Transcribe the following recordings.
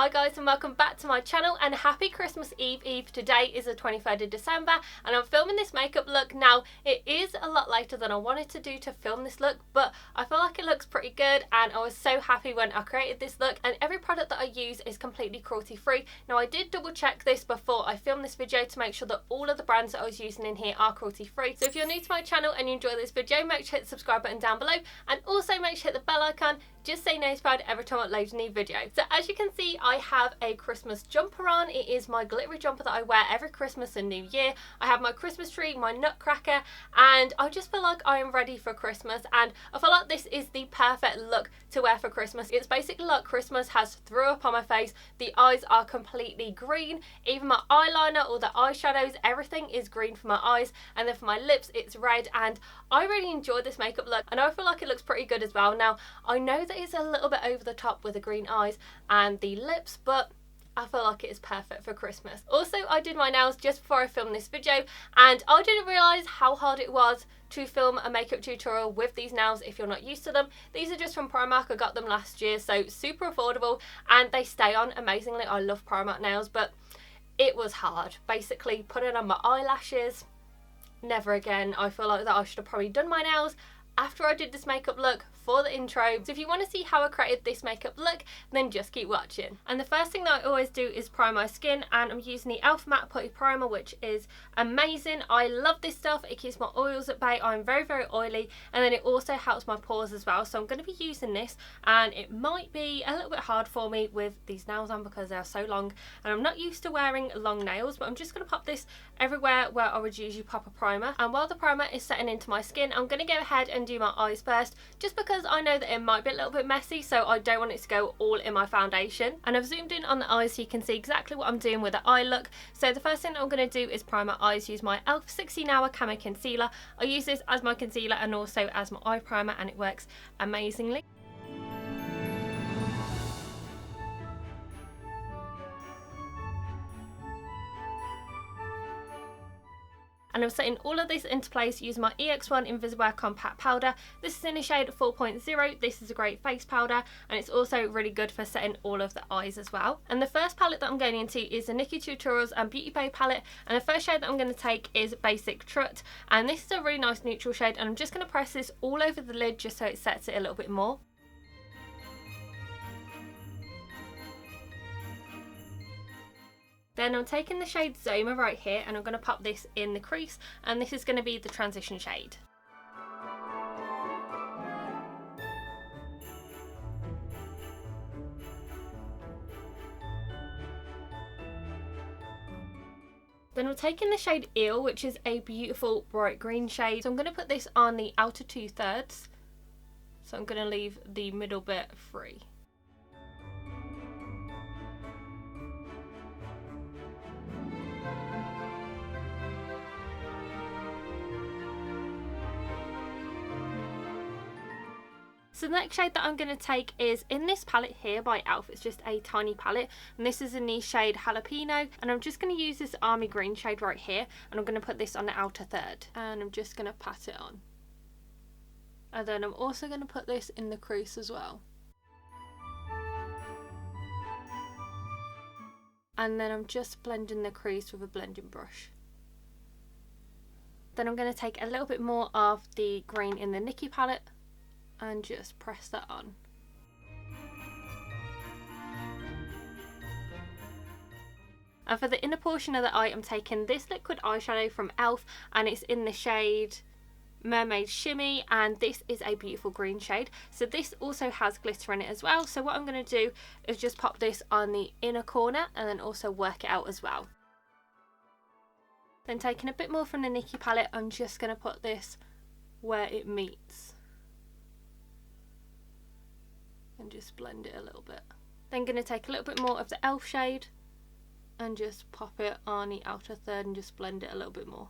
Hi guys and welcome back to my channel and happy Christmas Eve. Today is the 23rd of December and I'm filming this makeup look. Now it is a lot later than I wanted to do to film this look, but I feel like it looks pretty good and I was so happy when I created this look, and every product that I use is completely cruelty free. Now I did double check this before I filmed this video to make sure that all of the brands that I was using in here are cruelty free. So if you're new to my channel and you enjoy this video, make sure to hit the subscribe button down below and also make sure to hit the bell icon just so you're notified every time I upload a new video. So as you can see, I have a Christmas jumper on. It is my glittery jumper that I wear every Christmas and New Year. I have my Christmas tree, my nutcracker, and I just feel like I am ready for Christmas, and I feel like this is the perfect look to wear for Christmas. It's basically like Christmas has threw up on my face. The eyes are completely green, even my eyeliner, all the eyeshadows, everything is green for my eyes, and then for my lips it's red, and I really enjoy this makeup look and I feel like it looks pretty good as well. Now I know that it's a little bit over the top with the green eyes and the lips, but I feel like it is perfect for Christmas. Also, I did my nails just before I filmed this video and I didn't realise how hard it was to film a makeup tutorial with these nails if you're not used to them. These are just from Primark. I got them last year, so super affordable and they stay on amazingly. I love Primark nails, but it was hard. Basically putting on my eyelashes, never again. I feel like that I should have probably done my nails after I did this makeup look for the intro. So if you want to see how I created this makeup look, then just keep watching. And the first thing that I always do is prime my skin, and I'm using the Elf Matte Putty Primer, which is amazing. I love this stuff. It keeps my oils at bay. I'm very oily, and then it also helps my pores as well. So I'm going to be using this, and it might be a little bit hard for me with these nails on because they're so long and I'm not used to wearing long nails, but I'm just going to pop this everywhere where I would usually pop a primer. And while the primer is setting into my skin, I'm going to go ahead and do my eyes first, just because I know that it might be a little bit messy, so I don't want it to go all in my foundation. And I've zoomed in on the eyes so you can see exactly what I'm doing with the eye look. So the first thing I'm going to do is prime my eyes. Use my e.l.f. 16 Hour Camo Concealer. I use this as my concealer and also as my eye primer, and it works amazingly. And I'm setting all of this into place using my EX1 Invisible Compact Powder. This is in the shade 4.0. This is a great face powder and it's also really good for setting all of the eyes as well. And the first palette that I'm going into is the Nikkie Tutorials and Beauty Bay palette, and the first shade that I'm going to take is Basic Trut, and this is a really nice neutral shade, and I'm just going to press this all over the lid just so it sets it a little bit more. Then I'm taking the shade Zoma right here and I'm going to pop this in the crease, and this is going to be the transition shade. Then I'm taking the shade Eel, which is a beautiful bright green shade. So I'm going to put this on the outer 2/3. So I'm going to leave the middle bit free. So the next shade that I'm going to take is in this palette here by e.l.f. It's just a tiny palette, and this is in the shade Jalapeño, and I'm just going to use this army green shade right here, and I'm going to put this on the outer third, and I'm just going to pat it on. And then I'm also going to put this in the crease as well. And then I'm just blending the crease with a blending brush. Then I'm going to take a little bit more of the green in the Nikkie palette and just press that on. And for the inner portion of the eye, I'm taking this liquid eyeshadow from e.l.f. and it's in the shade Mermaid Shimmy, and this is a beautiful green shade. So this also has glitter in it as well. So what I'm going to do is just pop this on the inner corner and then also work it out as well. Then taking a bit more from the Nikkie palette, I'm just going to put this where it meets. And just blend it a little bit. Then going to take a little bit more of the e.l.f. shade and just pop it on the outer third and just blend it a little bit more.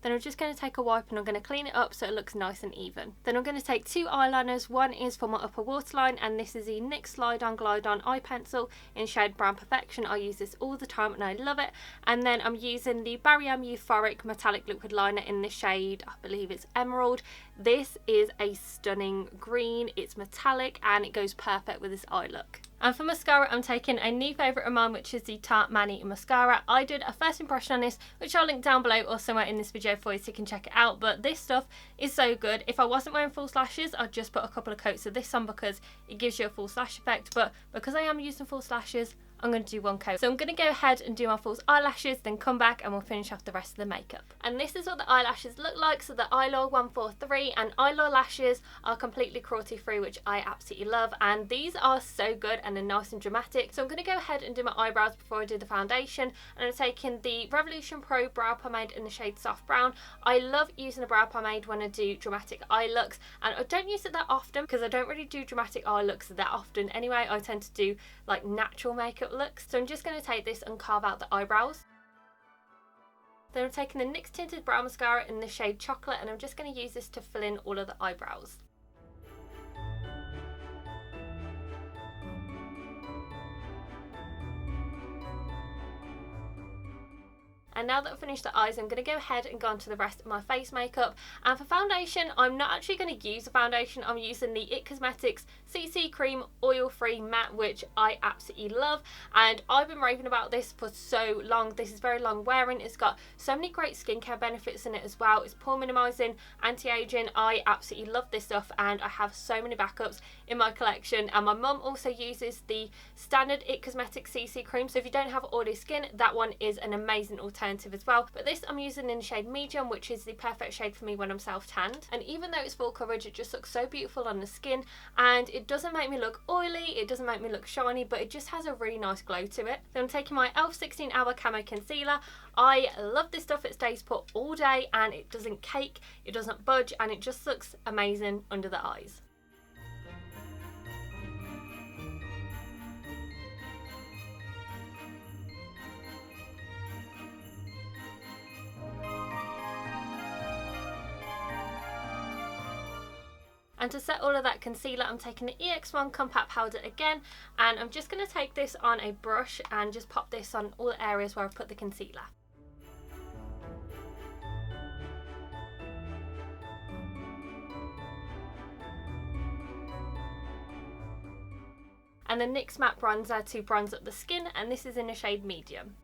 Then I'm just going to take a wipe and I'm going to clean it up so it looks nice and even. Then I'm going to take two eyeliners. One is for my upper waterline, and this is the NYX Slide On Glide On Eye Pencil in shade Brown Perfection. I use this all the time and I love it. And then I'm using the Euphoric Metallic Liquid Liner in the shade, I believe it's Emerald. This is a stunning green. It's metallic and it goes perfect with this eye look. And for mascara, I'm taking a new favourite of mine, which is the Tarte Maneater mascara. I did a first impression on this, which I'll link down below or somewhere in this video for you so you can check it out. But this stuff is so good. If I wasn't wearing false lashes, I'd just put a couple of coats of this on because it gives you a false lash effect. But because I am using false lashes, I'm going to do one coat. So I'm going to go ahead and do my false eyelashes, then come back and we'll finish off the rest of the makeup. And this is what the eyelashes look like. So the Eylure 143 and Eylure lashes are completely cruelty free, which I absolutely love. And these are so good and they're nice and dramatic. So I'm going to go ahead and do my eyebrows before I do the foundation. And I'm taking the Revolution Pro Brow Pomade in the shade Soft Brown. I love using a brow pomade when I do dramatic eye looks. And I don't use it that often because I don't really do dramatic eye looks that often anyway. I tend to do like natural makeup looks. So I'm just going to take this and carve out the eyebrows. Then I'm taking the NYX Tinted Brow Mascara in the shade Chocolate and I'm just going to use this to fill in all of the eyebrows. And now that I've finished the eyes, I'm going to go ahead and go on to the rest of my face makeup. And for foundation, I'm not actually going to use a foundation. I'm using the IT Cosmetics CC Cream Oil Free Matte, which I absolutely love. And I've been raving about this for so long. This is very long wearing. It's got so many great skincare benefits in it as well. It's pore minimizing, anti-aging. I absolutely love this stuff and I have so many backups in my collection. And my mum also uses the standard IT Cosmetics CC Cream. So if you don't have oily skin, that one is an amazing alternative as well. But this I'm using in the shade Medium, which is the perfect shade for me when I'm self-tanned. And even though it's full coverage, it just looks so beautiful on the skin and it doesn't make me look oily, it doesn't make me look shiny, but it just has a really nice glow to it. Then I'm taking my e.l.f. 16 Hour Camo Concealer. I love this stuff. It stays put all day and it doesn't cake, it doesn't budge, and it just looks amazing under the eyes. And to set all of that concealer, I'm taking the EX1 Compact Powder again, and I'm just going to take this on a brush and just pop this on all the areas where I've put the concealer. And the NYX Matte Bronzer to bronze up the skin, and this is in the shade Medium.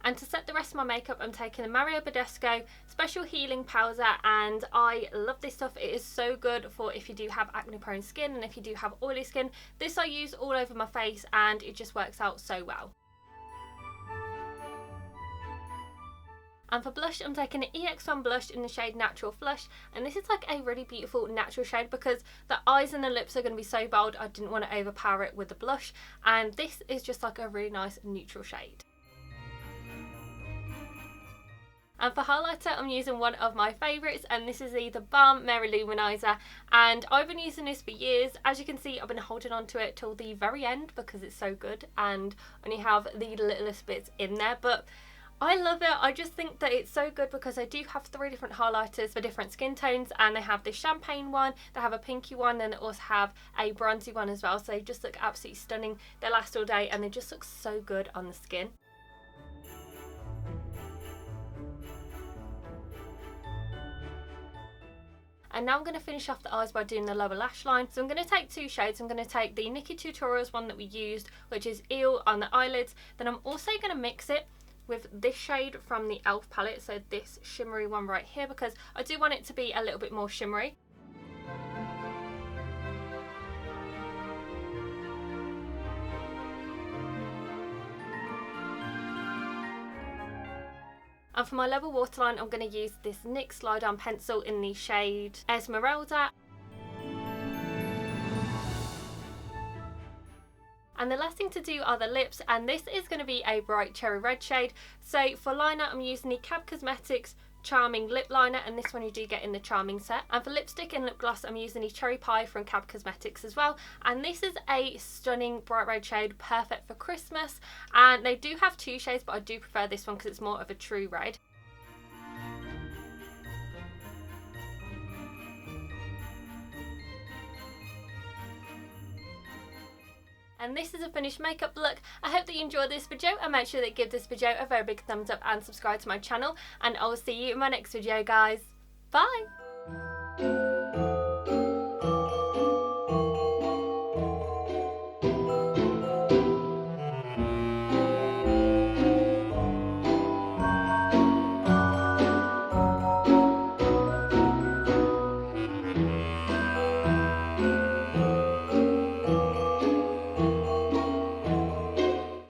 And to set the rest of my makeup, I'm taking the Badescu Special Healing Powder, and I love this stuff. It is so good for if you do have acne prone skin and if you do have oily skin. This I use all over my face and it just works out so well. And for blush, I'm taking an EX1 blush in the shade Natural Flush, and this is like a really beautiful natural shade because the eyes and the lips are going to be so bold. I didn't want to overpower it with the blush, and this is just like a really nice neutral shade. And for highlighter, I'm using one of my favourites, and this is the Balm Lou-Manizer, and I've been using this for years. As you can see, I've been holding on to it till the very end because it's so good and only have the littlest bits in there, but I love it. I just think that it's so good because I do have 3 different highlighters for different skin tones, and they have this champagne one, they have a pinky one, and they also have a bronzy one as well, so they just look absolutely stunning. They last all day and they just look so good on the skin. And now I'm going to finish off the eyes by doing the lower lash line. So I'm going to take 2 shades. I'm going to take the Nikkie Tutorials one that we used, which is Eel on the eyelids. Then I'm also going to mix it with this shade from the e.l.f. palette, so this shimmery one right here, because I do want it to be a little bit more shimmery. And for my lower waterline, I'm going to use this NYX Slide On Pencil in the shade Esmeralda. And the last thing to do are the lips, and this is going to be a bright cherry red shade. So for liner, I'm using the Cab Cosmetics Charming Lip Liner, and this one you do get in the Charming set. And for lipstick and lip gloss, I'm using the Cherry Pie from Cab Cosmetics as well. And this is a stunning bright red shade, perfect for Christmas. And they do have 2 shades, but I do prefer this one because it's more of a true red. And this is a finished makeup look. I hope that you enjoyed this video, and make sure that you give this video a very big thumbs up and subscribe to my channel, and I will see you in my next video, guys. Bye!